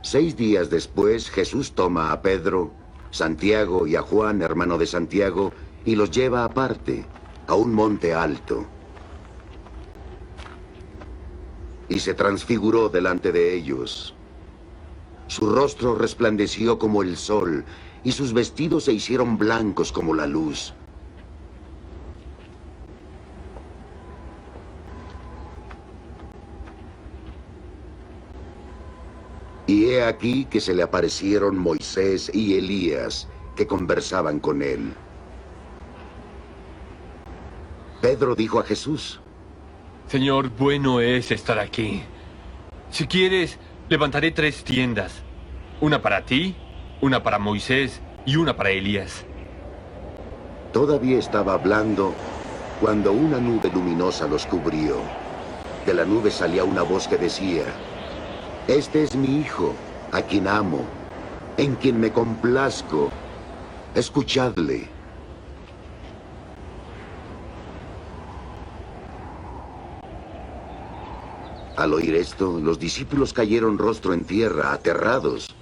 6 días después, Jesús toma a Pedro, Santiago y a Juan, hermano de Santiago, y los lleva aparte, a un monte alto. Y se transfiguró delante de ellos. Su rostro resplandeció como el sol, y sus vestidos se hicieron blancos como la luz. Y he aquí que se le aparecieron Moisés y Elías, que conversaban con él. Pedro dijo a Jesús: Señor, bueno es estar aquí. Si quieres, levantaré 3 tiendas. Una para ti, una para Moisés y una para Elías. Todavía estaba hablando cuando una nube luminosa los cubrió. De la nube salía una voz que decía: Este es mi Hijo, a quien amo, en quien me complazco. Escuchadle. Al oír esto, los discípulos cayeron rostro en tierra, aterrados.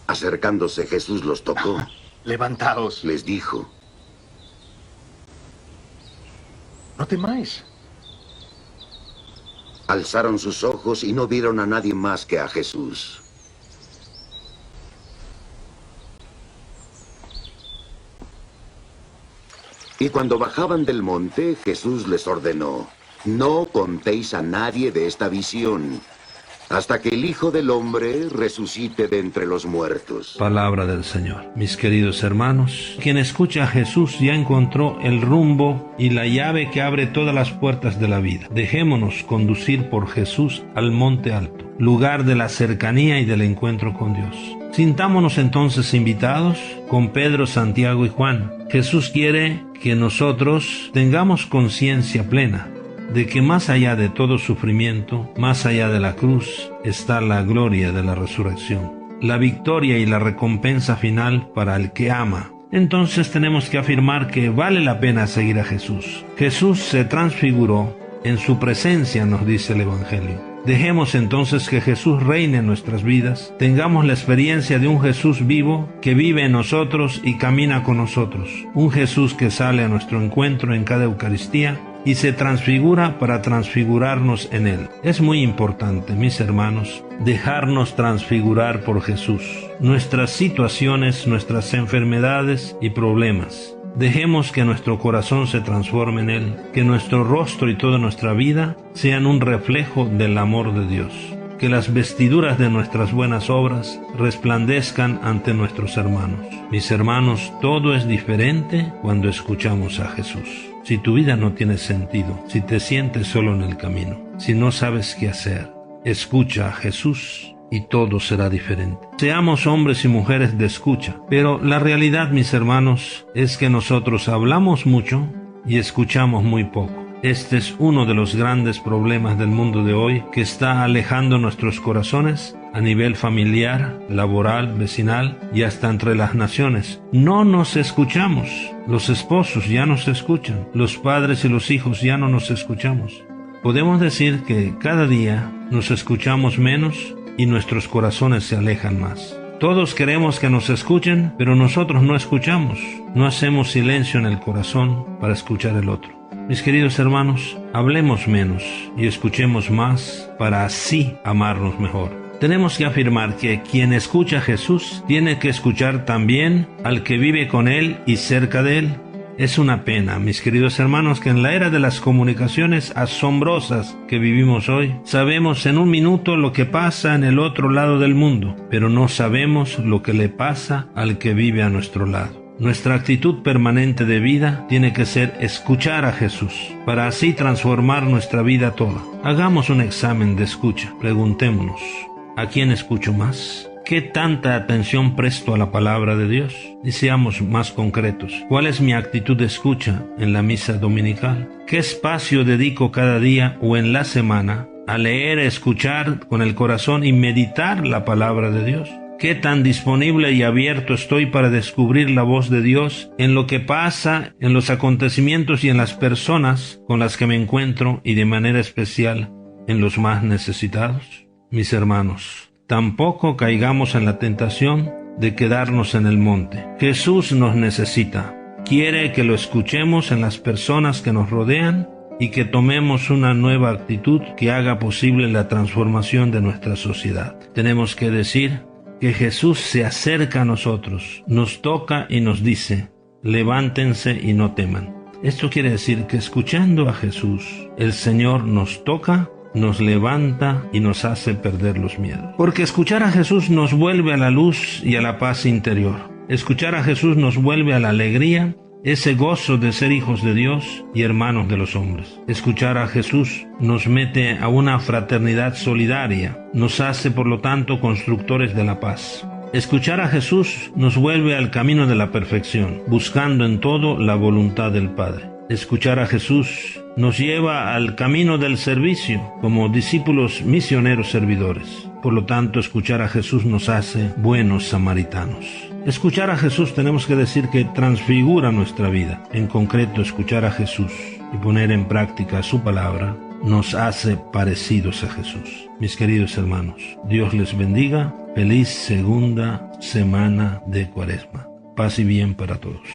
Acercándose, Jesús los tocó. Levantaos. Les dijo: No temáis. Alzaron sus ojos y no vieron a nadie más que a Jesús. Y cuando bajaban del monte, Jesús les ordenó: No contéis a nadie de esta visión, hasta que el Hijo del Hombre resucite de entre los muertos. Palabra del Señor. Mis queridos hermanos, quien escucha a Jesús ya encontró el rumbo y la llave que abre todas las puertas de la vida. Dejémonos conducir por Jesús al monte alto, lugar de la cercanía y del encuentro con Dios. Sintámonos entonces invitados con Pedro, Santiago y Juan. Jesús quiere que nosotros tengamos conciencia plena de que más allá de todo sufrimiento, más allá de la cruz, está la gloria de la resurrección, la victoria y la recompensa final para el que ama. Entonces tenemos que afirmar que vale la pena seguir a Jesús. Jesús se transfiguró en su presencia, nos dice el Evangelio. Dejemos entonces que Jesús reine en nuestras vidas, tengamos la experiencia de un Jesús vivo que vive en nosotros y camina con nosotros, un Jesús que sale a nuestro encuentro en cada Eucaristía y se transfigura para transfigurarnos en Él. Es muy importante, mis hermanos, dejarnos transfigurar por Jesús, nuestras situaciones, nuestras enfermedades y problemas. Dejemos que nuestro corazón se transforme en Él, que nuestro rostro y toda nuestra vida sean un reflejo del amor de Dios. Que las vestiduras de nuestras buenas obras resplandezcan ante nuestros hermanos. Mis hermanos, todo es diferente cuando escuchamos a Jesús. Si tu vida no tiene sentido, si te sientes solo en el camino, si no sabes qué hacer, escucha a Jesús y todo será diferente. Seamos hombres y mujeres de escucha, pero la realidad, mis hermanos, es que nosotros hablamos mucho y escuchamos muy poco. Este es uno de los grandes problemas del mundo de hoy, que está alejando nuestros corazones a nivel familiar, laboral, vecinal y hasta entre las naciones. No nos escuchamos. Los esposos ya no se escuchan. Los padres y los hijos ya no nos escuchamos. Podemos decir que cada día nos escuchamos menos y nuestros corazones se alejan más. Todos queremos que nos escuchen, pero nosotros no escuchamos. No hacemos silencio en el corazón para escuchar el otro. Mis queridos hermanos, hablemos menos y escuchemos más para así amarnos mejor. Tenemos que afirmar que quien escucha a Jesús tiene que escuchar también al que vive con Él y cerca de Él. Es una pena, mis queridos hermanos, que en la era de las comunicaciones asombrosas que vivimos hoy, sabemos en un minuto lo que pasa en el otro lado del mundo, pero no sabemos lo que le pasa al que vive a nuestro lado. Nuestra actitud permanente de vida tiene que ser escuchar a Jesús, para así transformar nuestra vida toda. Hagamos un examen de escucha. Preguntémonos, ¿a quién escucho más? ¿Qué tanta atención presto a la palabra de Dios? Y seamos más concretos. ¿Cuál es mi actitud de escucha en la misa dominical? ¿Qué espacio dedico cada día o en la semana a leer, escuchar con el corazón y meditar la palabra de Dios? qué tan disponible y abierto estoy para descubrir la voz de Dios en lo que pasa, en los acontecimientos y en las personas con las que me encuentro, y de manera especial en los más necesitados. Mis hermanos, tampoco caigamos en la tentación de quedarnos en el monte. Jesús nos necesita. Quiere que lo escuchemos en las personas que nos rodean y que tomemos una nueva actitud que haga posible la transformación de nuestra sociedad. Tenemos que decir que Jesús se acerca a nosotros, nos toca y nos dice: levántense y no teman. Esto quiere decir que escuchando a Jesús, el Señor nos toca, nos levanta y nos hace perder los miedos. Porque escuchar a Jesús nos vuelve a la luz y a la paz interior. Escuchar a Jesús nos vuelve a la alegría, ese gozo de ser hijos de Dios y hermanos de los hombres. Escuchar a Jesús nos mete a una fraternidad solidaria, nos hace por lo tanto constructores de la paz. Escuchar a Jesús nos vuelve al camino de la perfección, buscando en todo la voluntad del Padre. Escuchar a Jesús nos lleva al camino del servicio como discípulos misioneros servidores. Por lo tanto, escuchar a Jesús nos hace buenos samaritanos. Escuchar a Jesús, tenemos que decir, que transfigura nuestra vida. En concreto, escuchar a Jesús y poner en práctica su palabra nos hace parecidos a Jesús. Mis queridos hermanos, Dios les bendiga. Feliz segunda semana de Cuaresma. Paz y bien para todos.